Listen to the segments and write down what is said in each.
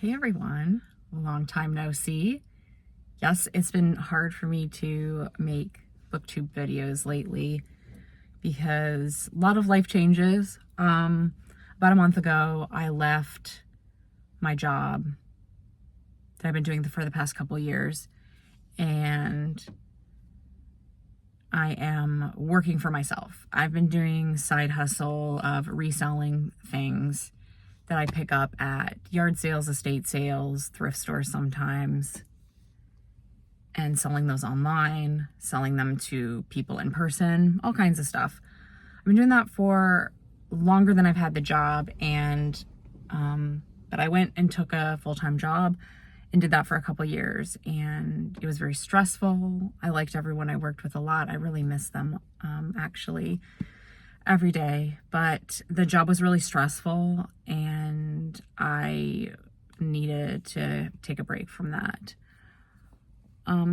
Hey everyone, long time no see. Yes, it's been hard for me to make booktube videos lately because a lot of life changes. About a month ago, I left my job that I've been doing for the past couple years, and I am working for myself. I've been doing side hustle of reselling things that I pick up at yard sales, estate sales, thrift stores sometimes, and selling those online, selling them to people in person, all kinds of stuff. I've been doing that for longer than I've had the job, and but I went and took a full-time job and did that for a couple years, and it was very stressful. I liked everyone I worked with a lot. I really miss them, actually, every day, but the job was really stressful and I needed to take a break from that.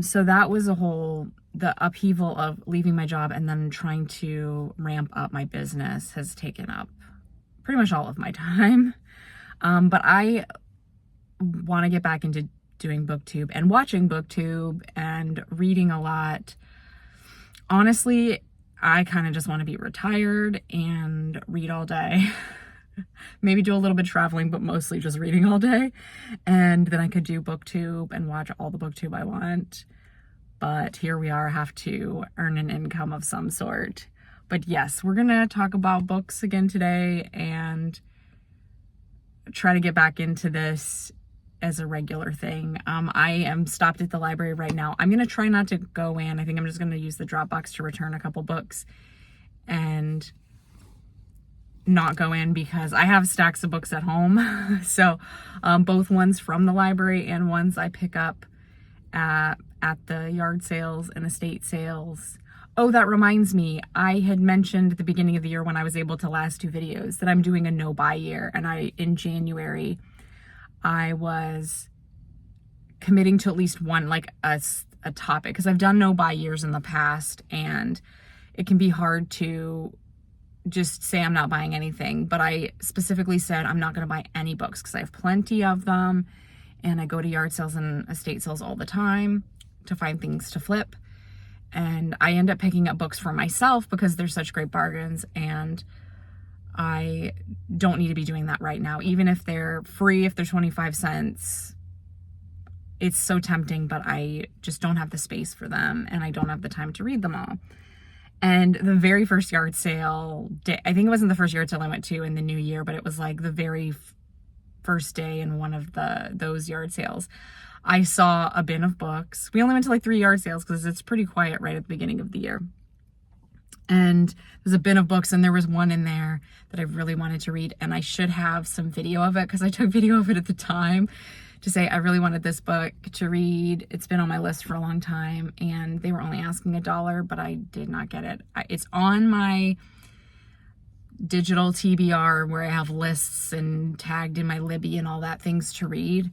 So that was the upheaval of leaving my job and then trying to ramp up my business has taken up pretty much all of my time. But I want to get back into doing booktube and watching booktube and reading a lot. Honestly, I kind of just want to be retired and read all day. Maybe do a little bit of traveling, but mostly just reading all day. And then I could do booktube and watch all the booktube I want. But here we are, have to earn an income of some sort. But yes, we're going to talk about books again today and try to get back into this as a regular thing. I am stopped at the library right now. I'm going to try not to go in. I think I'm just going to use the Dropbox to return a couple books and not go in because I have stacks of books at home. So both ones from the library and ones I pick up at the yard sales and estate sales. Oh, that reminds me, I had mentioned at the beginning of the year when I was able to last two videos that I'm doing a no buy year, and in January I was committing to at least one, like a topic, because I've done no buy years in the past and it can be hard to just say I'm not buying anything. But I specifically said I'm not going to buy any books because I have plenty of them and I go to yard sales and estate sales all the time to find things to flip. And I end up picking up books for myself because they're such great bargains, and I don't need to be doing that right now. Even if they're free, if they're 25 cents, it's so tempting, but I just don't have the space for them and I don't have the time to read them all. And the very first yard sale day, I think it wasn't the first yard sale I went to in the new year, but it was like the very first day in one of those yard sales, I saw a bin of books. We only went to like 3 yard sales because it's pretty quiet right at the beginning of the year. And there's a bin of books, and there was one in there that I really wanted to read, and I should have some video of it because I took video of it at the time to say I really wanted this book to read. It's been on my list for a long time, and they were only asking $1, but I did not get it. It's on my digital TBR where I have lists and tagged in my Libby and all that things to read,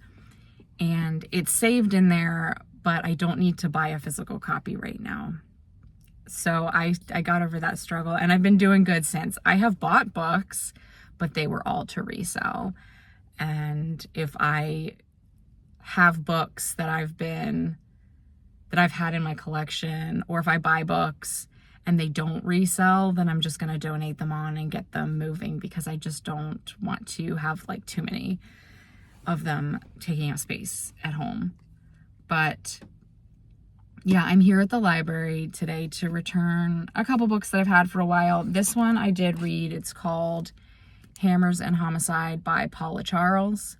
and it's saved in there, but I don't need to buy a physical copy right now. So I got over that struggle, and I've been doing good since. I have bought books, but they were all to resell. And if I have books that I've had in my collection, or if I buy books and they don't resell, then I'm just going to donate them on and get them moving because I just don't want to have like too many of them taking up space at home. But yeah, I'm here at the library today to return a couple books that I've had for a while. This one I did read. It's called Hammers and Homicide by Paula Charles.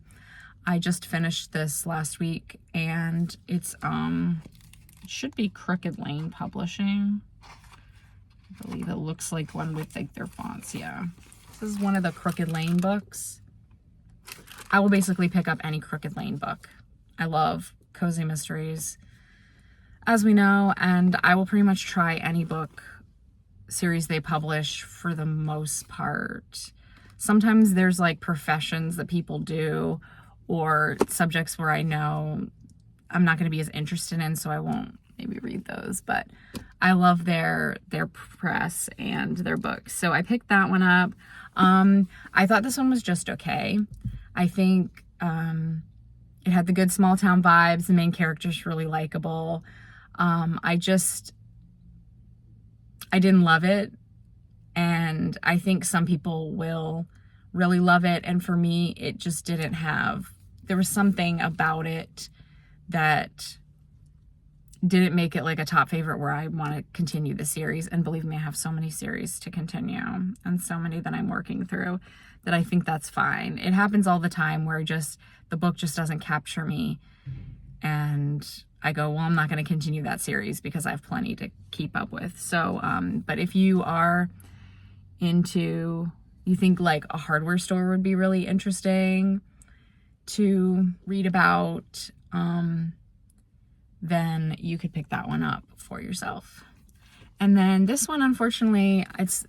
I just finished this last week, and it's it should be Crooked Lane Publishing. I believe it looks like one with like their fonts. Yeah, this is one of the Crooked Lane books. I will basically pick up any Crooked Lane book. I love cozy mysteries, as we know, and I will pretty much try any book series they publish for the most part. Sometimes there's like professions that people do or subjects where I know I'm not going to be as interested in, so I won't maybe read those, but I love their press and their books. So I picked that one up. I thought this one was just okay. I think It had the good small town vibes. The main character's really likable. I didn't love it. And I think some people will really love it. And for me, it just didn't have, there was something about it that didn't make it like a top favorite where I want to continue the series. And believe me, I have so many series to continue and so many that I'm working through that I think that's fine. It happens all the time where just the book just doesn't capture me. And I go, well, I'm not going to continue that series because I have plenty to keep up with. So, but if you are into, you think like a hardware store would be really interesting to read about, then you could pick that one up for yourself. And then this one, unfortunately, it's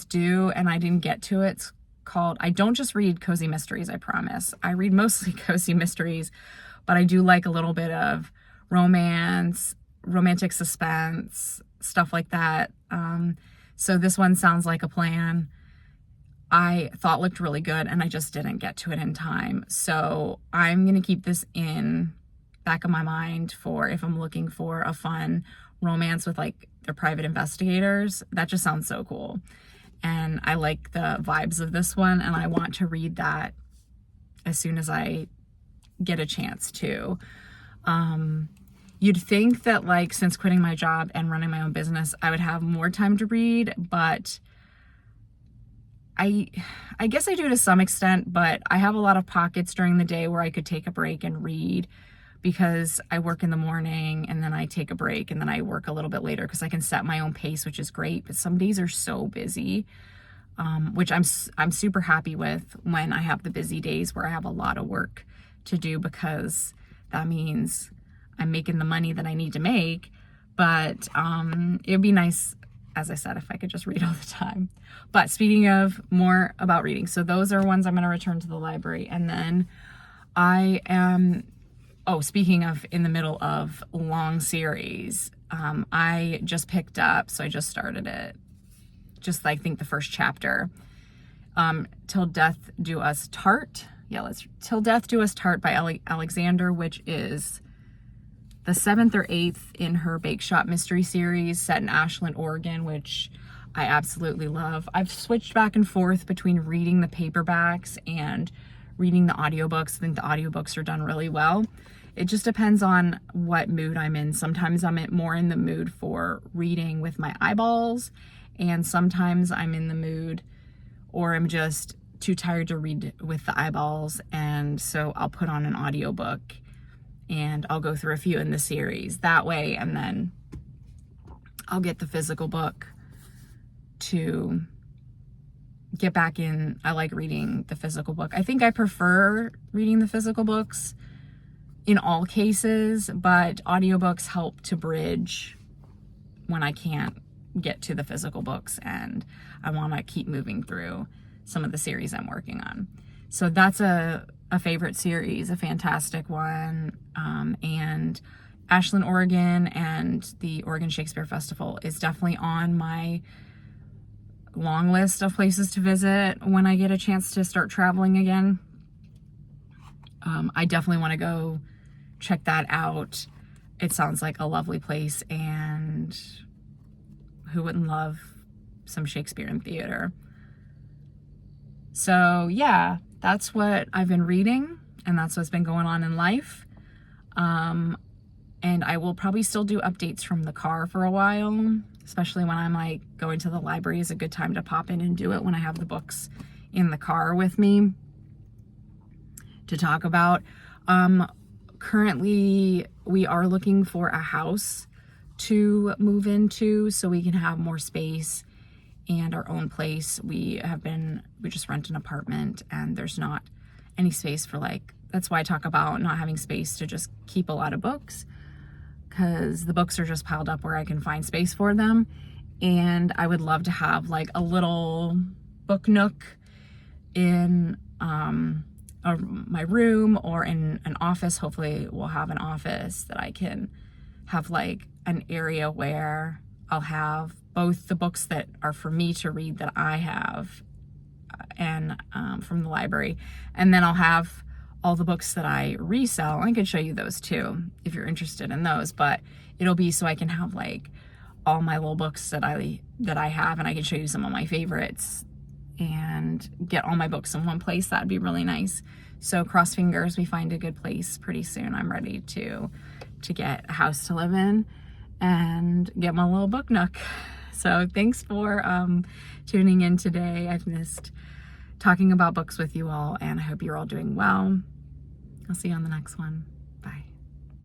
due and I didn't get to it. It's called, I don't just read cozy mysteries, I promise. I read mostly cozy mysteries, but I do like a little bit of romance, romantic suspense, stuff like that. So this one sounds like a plan. I thought looked really good and I just didn't get to it in time. So I'm going to keep this in back of my mind for if I'm looking for a fun romance with like their private investigators. That just sounds so cool. And I like the vibes of this one and I want to read that as soon as I get a chance to. You'd think that like since quitting my job and running my own business, I would have more time to read, but I guess I do to some extent, but I have a lot of pockets during the day where I could take a break and read because I work in the morning and then I take a break and then I work a little bit later because I can set my own pace, which is great. But some days are so busy, which I'm super happy with when I have the busy days where I have a lot of work to do because that means I'm making the money that I need to make. But it would be nice, as I said, if I could just read all the time. But speaking of more about reading, so those are ones I'm going to return to the library. And then I am, speaking of in the middle of long series, I just picked up, so I just started it, just I think the first chapter, Till Death Do Us Part. Till Death Do Us Part by Alexander, which is the 7th or 8th in her Bake Shop mystery series set in Ashland, Oregon, which I absolutely love. I've switched back and forth between reading the paperbacks and reading the audiobooks. I think the audiobooks are done really well. It just depends on what mood I'm in. Sometimes I'm more in the mood for reading with my eyeballs, and sometimes I'm in the mood or I'm just too tired to read with the eyeballs, and so I'll put on an audiobook and I'll go through a few in the series that way, and then I'll get the physical book to get back in. I like reading the physical book. I think I prefer reading the physical books in all cases, but audiobooks help to bridge when I can't get to the physical books and I want to keep moving through some of the series I'm working on. So that's a favorite series, a fantastic one. And Ashland, Oregon and the Oregon Shakespeare Festival is definitely on my long list of places to visit when I get a chance to start traveling again. I definitely want to go check that out. It sounds like a lovely place, and who wouldn't love some Shakespeare in theater? So yeah, that's what I've been reading, and that's what's been going on in life. And I will probably still do updates from the car for a while, especially when I'm like going to the library is a good time to pop in and do it when I have the books in the car with me to talk about. Currently, we are looking for a house to move into so we can have more space and our own place. We just rent an apartment and there's not any space for that's why I talk about not having space to just keep a lot of books, because the books are just piled up where I can find space for them. And I would love to have a little book nook in my room or in an office. Hopefully we'll have an office that I can have an area where I'll have both the books that are for me to read that I have and from the library, and then I'll have all the books that I resell. I could show you those too if you're interested in those, but it'll be so I can have like all my little books that I have, and I can show you some of my favorites and get all my books in one place. That'd be really nice. So cross fingers we find a good place pretty soon. I'm ready to get a house to live in and get my little book nook. So thanks for tuning in today. I've missed talking about books with you all, and I hope you're all doing well. I'll see you on the next one. Bye.